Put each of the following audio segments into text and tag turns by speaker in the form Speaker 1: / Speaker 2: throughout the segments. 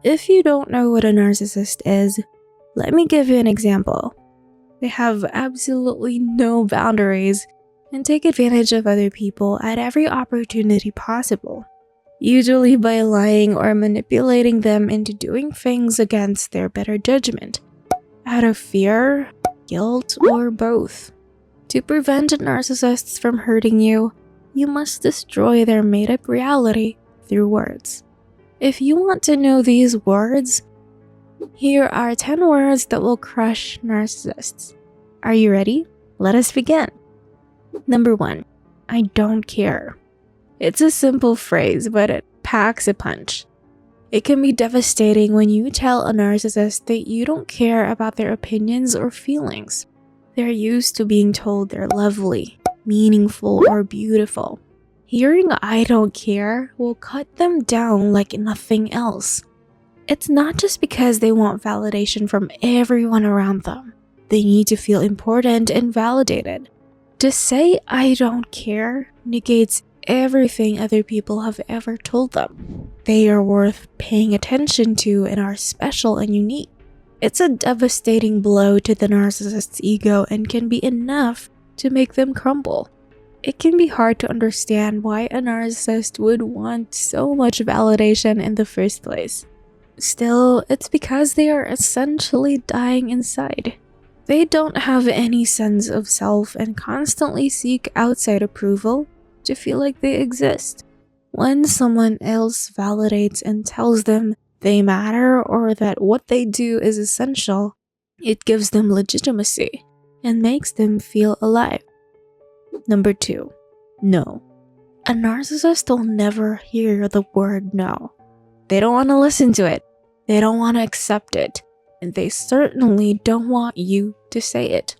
Speaker 1: If you don't know what a narcissist is, let me give you an example. They have absolutely no boundaries and take advantage of other people at every opportunity possible, usually by lying or manipulating them into doing things against their better judgment, out of fear, guilt, or both. To prevent narcissists from hurting you, you must destroy their made-up reality through words. If you want to know these words, here are 10 words that will crush narcissists. Are you ready? Let us begin. Number 1, I don't care. It's a simple phrase, but it packs a punch. It can be devastating when you tell a narcissist that you don't care about their opinions or feelings. They're used to being told they're lovely, meaningful, or beautiful. Hearing "I don't care" will cut them down like nothing else. It's not just because they want validation from everyone around them. They need to feel important and validated. To say "I don't care" negates everything other people have ever told them. They are worth paying attention to and are special and unique. It's a devastating blow to the narcissist's ego and can be enough to make them crumble. It can be hard to understand why a narcissist would want so much validation in the first place. Still, it's because they are essentially dying inside. They don't have any sense of self and constantly seek outside approval to feel like they exist. When someone else validates and tells them they matter or that what they do is essential, it gives them legitimacy and makes them feel alive. Number 2, no. A narcissist will never hear the word no. They don't want to listen to it. They don't want to accept it. And they certainly don't want you to say it.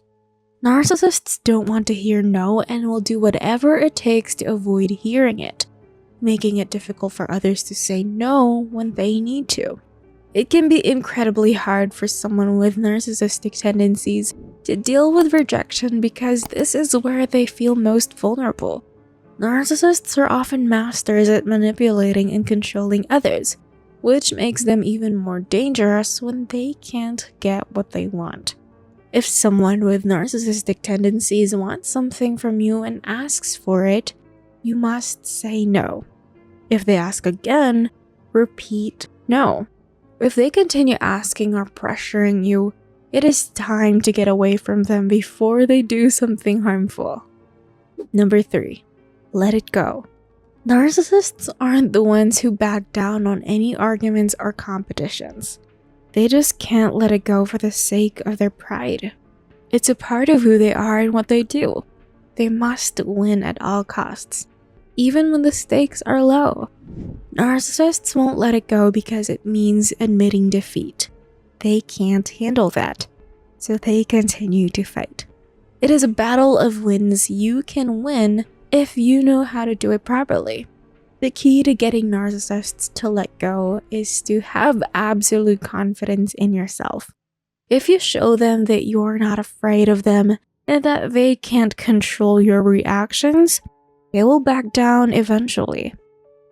Speaker 1: Narcissists don't want to hear no and will do whatever it takes to avoid hearing it, making it difficult for others to say no when they need to. It can be incredibly hard for someone with narcissistic tendencies to deal with rejection because this is where they feel most vulnerable. Narcissists are often masters at manipulating and controlling others, which makes them even more dangerous when they can't get what they want. If someone with narcissistic tendencies wants something from you and asks for it, you must say no. If they ask again, repeat no. If they continue asking or pressuring you, it is time to get away from them before they do something harmful. Number 3, let it go. Narcissists aren't the ones who back down on any arguments or competitions. They just can't let it go for the sake of their pride. It's a part of who they are and what they do. They must win at all costs, even when the stakes are low. Narcissists won't let it go because it means admitting defeat. They can't handle that, so they continue to fight. It is a battle of wins you can win if you know how to do it properly. The key to getting narcissists to let go is to have absolute confidence in yourself. If you show them that you're not afraid of them and that they can't control your reactions, they will back down eventually.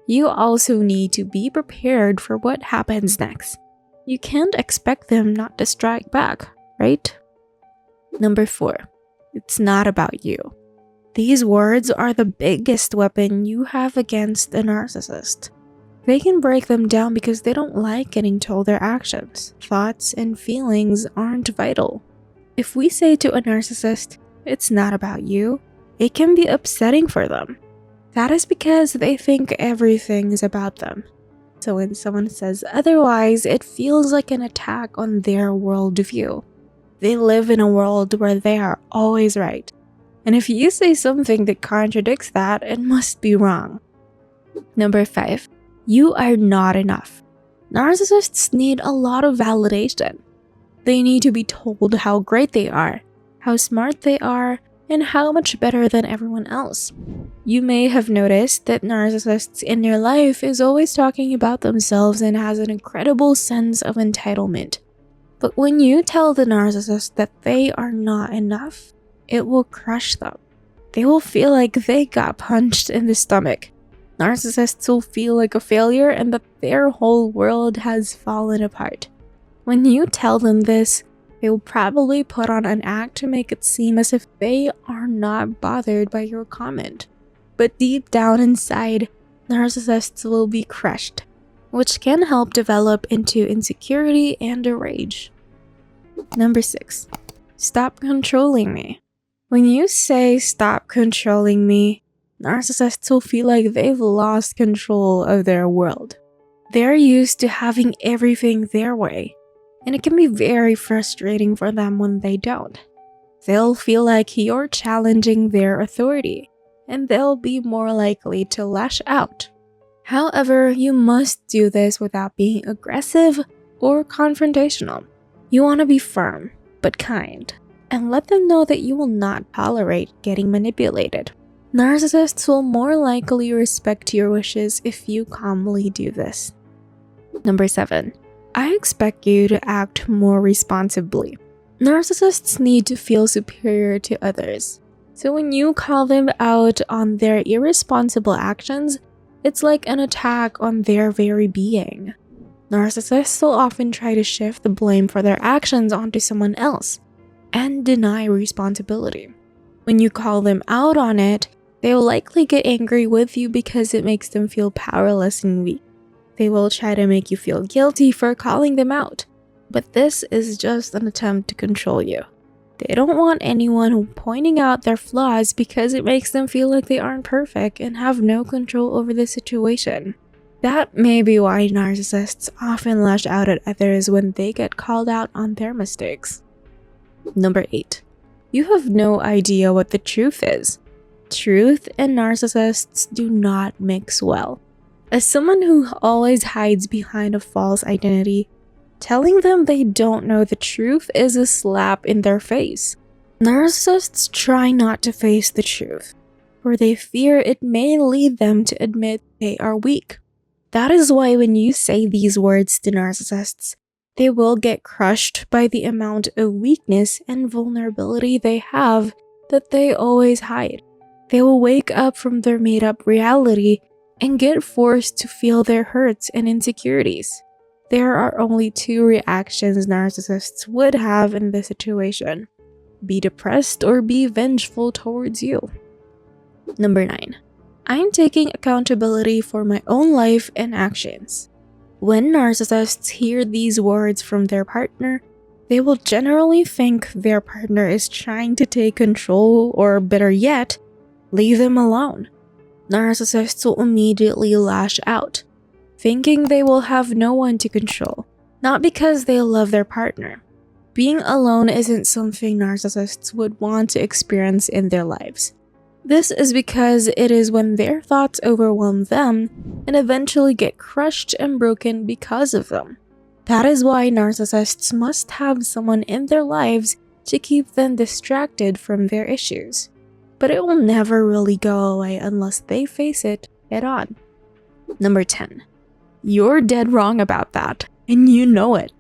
Speaker 1: You also need to be prepared for what happens next. You can't expect them not to strike back, right? Number 4, it's not about you. These words are the biggest weapon you have against a narcissist. They can break them down because they don't like getting told their actions, thoughts, and feelings aren't vital. If we say to a narcissist, "It's not about you," it can be upsetting for them. That is because they think everything is about them. So when someone says otherwise, it feels like an attack on their worldview. They live in a world where they are always right. And if you say something that contradicts that, it must be wrong. Number 5, you are not enough. Narcissists need a lot of validation. They need to be told how great they are, how smart they are, and how much better than everyone else. You may have noticed that narcissists in your life is always talking about themselves and has an incredible sense of entitlement. But when you tell the narcissist that they are not enough, it will crush them. They will feel like they got punched in the stomach. Narcissists will feel like a failure and that their whole world has fallen apart. When you tell them this, they will probably put on an act to make it seem as if they are not bothered by your comment. But deep down inside, narcissists will be crushed, which can help develop into insecurity and a rage. Number 6. Stop controlling me. When you say stop controlling me, narcissists will feel like they've lost control of their world. They're used to having everything their way, and it can be very frustrating for them when they don't. They'll feel like you're challenging their authority, and they'll be more likely to lash out. However, you must do this without being aggressive or confrontational. You want to be firm, but kind, and let them know that you will not tolerate getting manipulated. Narcissists will more likely respect your wishes if you calmly do this. Number 7. I expect you to act more responsibly. Narcissists need to feel superior to others. So when you call them out on their irresponsible actions, it's like an attack on their very being. Narcissists will often try to shift the blame for their actions onto someone else and deny responsibility. When you call them out on it, they will likely get angry with you because it makes them feel powerless and weak. They will try to make you feel guilty for calling them out, but this is just an attempt to control you. They don't want anyone pointing out their flaws because it makes them feel like they aren't perfect and have no control over the situation. That may be why narcissists often lash out at others when they get called out on their mistakes. Number 8. You have no idea what the truth is. Truth and narcissists do not mix well. As someone who always hides behind a false identity, telling them they don't know the truth is a slap in their face. Narcissists try not to face the truth, for they fear it may lead them to admit they are weak. That is why when you say these words to narcissists, they will get crushed by the amount of weakness and vulnerability they have that they always hide. They will wake up from their made-up reality and get forced to feel their hurts and insecurities. There are only 2 reactions narcissists would have in this situation: be depressed or be vengeful towards you. Number 9. I'm taking accountability for my own life and actions. When narcissists hear these words from their partner, they will generally think their partner is trying to take control, or better yet, leave them alone. Narcissists will immediately lash out, thinking they will have no one to control, not because they love their partner. Being alone isn't something narcissists would want to experience in their lives. This is because it is when their thoughts overwhelm them and eventually get crushed and broken because of them. That is why narcissists must have someone in their lives to keep them distracted from their issues. But it will never really go away unless they face it head on. Number 10. You're dead wrong about that, and you know it.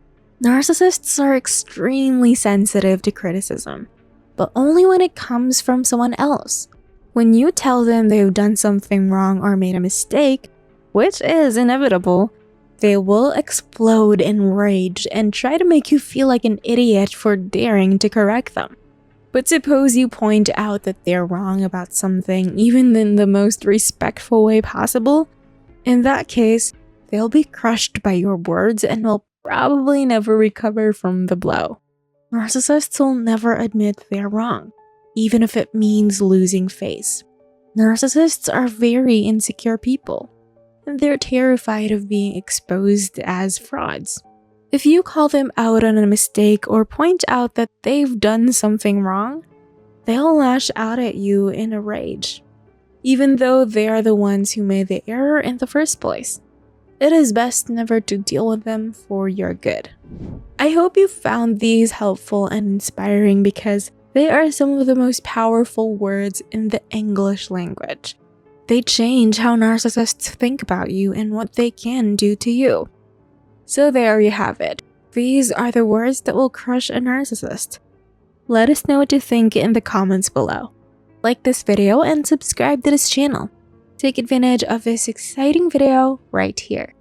Speaker 1: Narcissists are extremely sensitive to criticism, but only when it comes from someone else. When you tell them they've done something wrong or made a mistake, which is inevitable, they will explode in rage and try to make you feel like an idiot for daring to correct them. But suppose you point out that they're wrong about something, even in the most respectful way possible. In that case, they'll be crushed by your words and will probably never recover from the blow. Narcissists will never admit they're wrong, even if it means losing face. Narcissists are very insecure people, and they're terrified of being exposed as frauds. If you call them out on a mistake or point out that they've done something wrong, they'll lash out at you in a rage, even though they are the ones who made the error in the first place. It is best never to deal with them for your good. I hope you found these helpful and inspiring because they are some of the most powerful words in the English language. They change how narcissists think about you and what they can do to you. So there you have it. These are the words that will crush a narcissist. Let us know what you think in the comments below. Like this video and subscribe to this channel. take advantage of this exciting video right here.